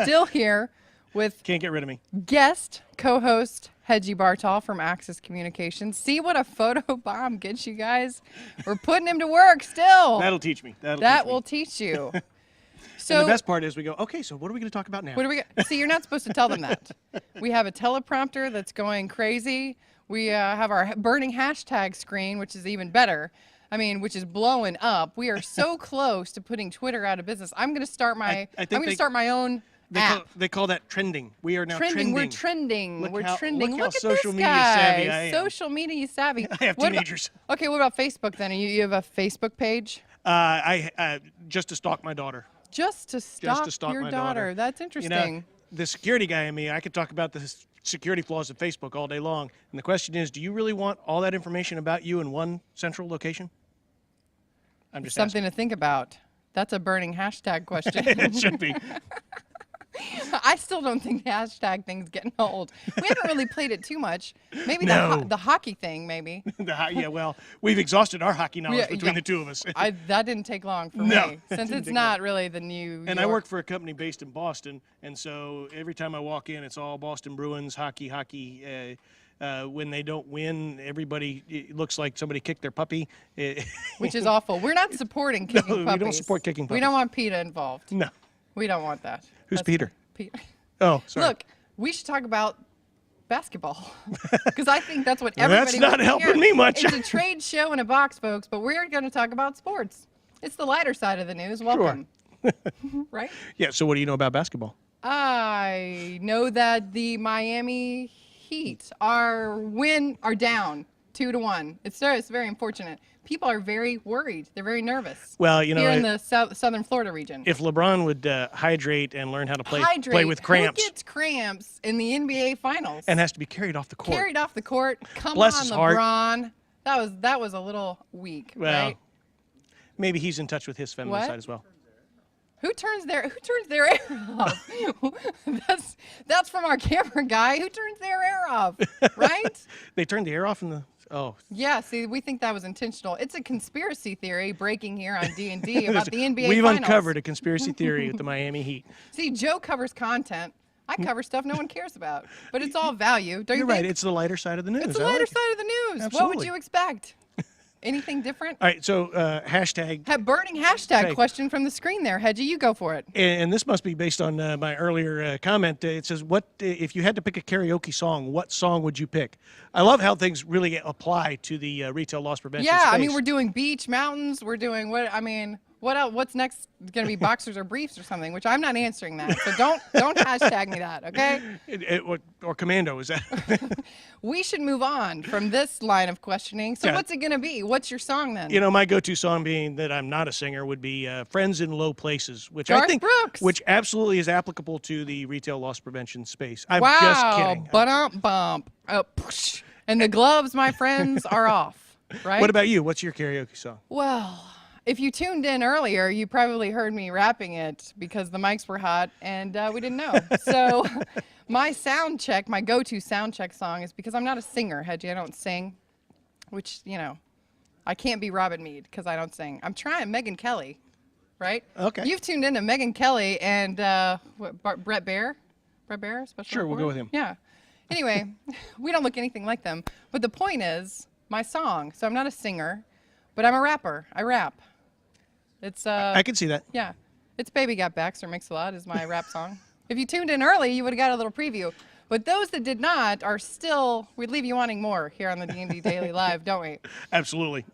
still here with Can't get rid of me. Guest co-host Hedgie Bartol from Axis Communications. See what a photo bomb gets you guys? We're putting him to work still. That'll teach me. That will teach you. So and the best part is we go, okay, so what are we going to talk about now? What do we got? See, you're not supposed to tell them that. We have a teleprompter that's going crazy. We have our burning hashtag screen, which is even better. I mean, which is blowing up. We are so close to putting Twitter out of business. I'm going to start my start my own app. They call that trending. We are now trending. We're trending. Look we're how, trending. Look, how at social this media guy. savvy I am. Social media savvy. I have teenagers. Okay, what about Facebook then? You have a Facebook page? Just to stalk my daughter. Just to stalk your my daughter. That's interesting. You know, the security guy in me, I could talk about the security flaws of Facebook all day long. And the question is, do you really want all that information about you in one central location? I'm just something to think about. That's a burning hashtag question. It should be. I still don't think the hashtag thing's getting old. We haven't really played it too much. Maybe No. the hockey thing, maybe. Yeah, well, we've exhausted our hockey knowledge between the two of us. That didn't take long for No, me, since it's not really the new And I work for a company based in Boston, and so every time I walk in, it's all Boston Bruins, hockey. When they don't win, it looks like somebody kicked their puppy. Which is awful. We're not supporting kicking puppies. We don't support kicking puppies. We don't want PETA involved. No. We don't want that. Who's Peter? Peter. Oh, sorry. Look, we should talk about basketball because I think that's what everybody. That's not helping me much. It's a trade show in a box, folks, but we're going to talk about sports. It's the lighter side of the news. Welcome. Sure. Right? Yeah. So, what do you know about basketball? I know that the Miami Heat are down 2-1. It's very unfortunate. People are very worried. They're very nervous. Well, here in the southern Florida region. If LeBron would hydrate and learn how to play with cramps. Who gets cramps in the NBA Finals? And has to be carried off the court. Carried off the court. Bless his heart. LeBron. That was a little weak, well, right? Maybe he's in touch with his feminine side as well. Who turns their air off? that's from our camera guy. Who turns their air off? Right? They turned the air off in the. Oh. Yeah, see, we think that was intentional. It's a conspiracy theory breaking here on D&D about the NBA We've Finals. uncovered a conspiracy theory with the Miami Heat. See, Joe covers content. I cover stuff no one cares about. But it's all value, don't you think? You're right. It's the lighter side of the news. It's the lighter side of the news. Absolutely. What would you expect? Anything different? All right, so hashtag. Burning hashtag question from the screen there. Hedgie, you go for it. And this must be based on my earlier comment. It says, "What if you had to pick a karaoke song? What song would you pick?" I love how things really apply to the retail loss prevention space. I mean, we're doing beach, mountains. We're doing what? I mean, what else? What's next? Going to be boxers or briefs or something? Which I'm not answering that. So don't hashtag me that, okay? Or commando, is that? We should move on from this line of questioning. So what's it going to be? What's your song then? You know, my go-to song, being that I'm not a singer, would be "Friends in Low Places," which Garth I think, Brooks. which absolutely is applicable to the retail loss prevention space. I'm wow. just kidding. Bump. And the gloves, my friends, are off. Right? What about you? What's your karaoke song? Well, if you tuned in earlier, you probably heard me rapping it because the mics were hot and we didn't know. So my go-to sound check song is, because I'm not a singer, Hedgie, I don't sing, which, you know, I can't be Robin Meade because I don't sing. I'm trying Megyn Kelly, right? Okay. You've tuned in to Megyn Kelly and Brett Baer? Brett Baer? Sure, we'll go with him. Yeah. Anyway, we don't look anything like them. But the point is, my song. So I'm not a singer, but I'm a rapper. I rap. It's I can see that. Yeah. It's Baby Got Back, Sir Mix-a-Lot is my rap song. If you tuned in early, you would have got a little preview. But those that did not are still, we'd leave you wanting more here on the D&D Daily Live, don't we? Absolutely.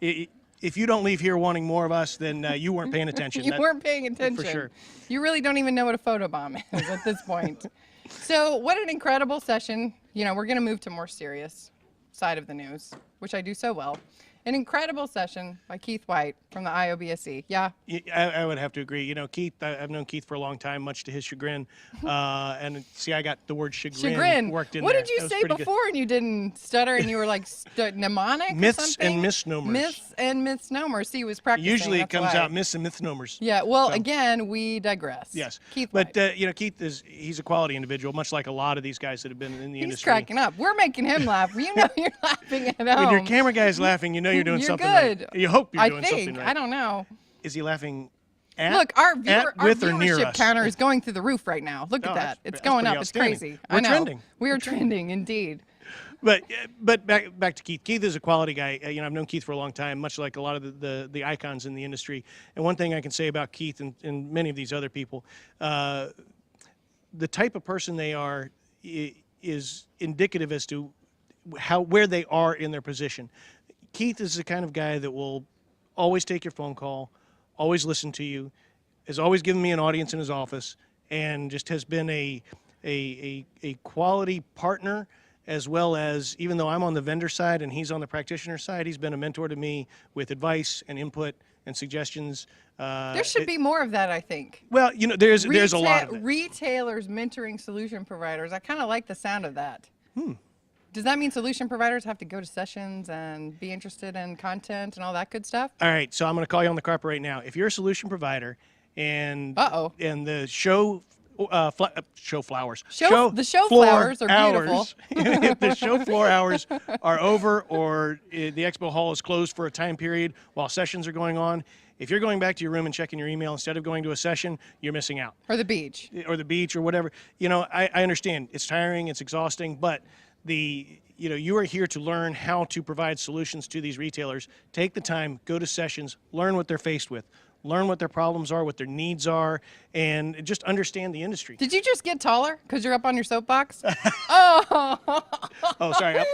If you don't leave here wanting more of us, then you weren't paying attention. You weren't paying attention. For sure. You really don't even know what a photobomb is at this point. So what an incredible session. You know, we're going to move to more serious side of the news, which I do so well. An incredible session by Keith White from the IOBSE. Yeah? I would have to agree. You know, Keith, I've known Keith for a long time, much to his chagrin. And see, I got the word chagrin worked in what there. What did you say before and you didn't stutter and you were like mnemonic Myths or something? and misnomers. Myths and misnomers. See, he was practicing. Usually it comes out myths and misnomers. Yeah, well, again, we digress. Yes. Keith White. You know, Keith he's a quality individual, much like a lot of these guys that have been in the industry. He's cracking up. We're making him laugh. You know you're laughing at home. When your camera guy's laughing, you know you're doing something good. right. You hope you're doing something something right. I don't know. Is he laughing Look, our with or near viewership us. counter is going through the roof right now. Look at Oh, that. that's- It's that's going pretty up. It's outstanding. crazy. We're I know. trending. We are trending, indeed. But back to Keith. Keith is a quality guy. I've known Keith for a long time, much like a lot of the icons in the industry. And one thing I can say about Keith and many of these other people, the type of person they are is indicative as to where they are in their position. Keith is the kind of guy that will always take your phone call, always listen to you, has always given me an audience in his office, and just has been a quality partner, as well as, even though I'm on the vendor side and he's on the practitioner side, he's been a mentor to me with advice and input and suggestions. There should be more of that, I think. Well, there's a lot of it. Retailers mentoring solution providers. I kind of like the sound of that. Does that mean solution providers have to go to sessions and be interested in content and all that good stuff? All right, so I'm going to call you on the carpet right now. If you're a solution provider and the show flowers. The show flowers are beautiful. If the show floor hours are over, or the expo hall is closed for a time period while sessions are going on, if you're going back to your room and checking your email instead of going to a session, you're missing out. Or the beach. Or whatever. I understand. It's tiring, it's exhausting, but you are here to learn how to provide solutions to these retailers. Take the time, go to sessions, learn what they're faced with. Learn what their problems are, what their needs are, and just understand the industry. Did you just get taller because you're up on your soapbox? Oh, sorry.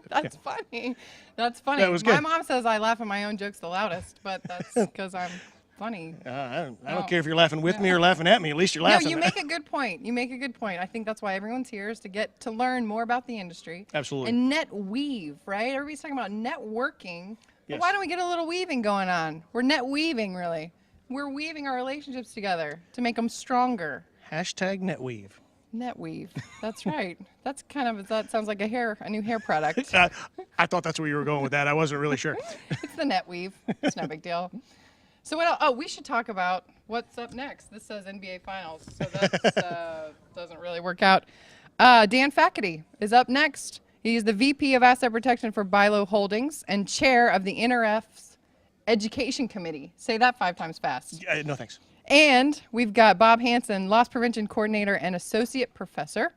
That's funny. That's funny. That was good. My mom says I laugh at my own jokes the loudest, but that's because I'm funny. I don't care if you're laughing with me or laughing at me. At least you're laughing. No, you make a good point. You make a good point. I think that's why everyone's here, is to get to learn more about the industry. Absolutely. And net weave, right? Everybody's talking about networking. Yes. Well, why don't we get a little weaving going on? We're net weaving, really. We're weaving our relationships together to make them stronger. #NetWeave. Net weave. That's right. That sounds like a new hair product. I thought that's where you were going with that. I wasn't really sure. It's the net weave. It's no big deal. So what else? Oh, we should talk about what's up next. This says NBA Finals, so that doesn't really work out. Dan Faculty is up next. He's the VP of Asset Protection for Bilo Holdings and chair of the NRF's Education Committee. Say that 5 times fast. No, thanks. And we've got Bob Hansen, Loss Prevention Coordinator and Associate Professor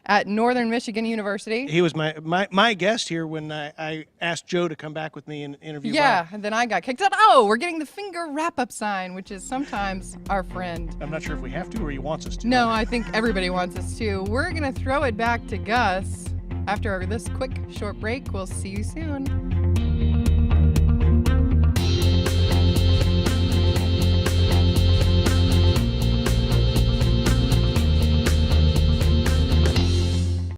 at Northern Michigan University. He was my guest here when I asked Joe to come back with me and interview Yeah, Bob. and then I got kicked out. Oh, we're getting the finger wrap-up sign, which is sometimes our friend. I'm not sure if we have to or he wants us to. No, I think everybody wants us to. We're going to throw it back to Gus. After this quick, short break, we'll see you soon.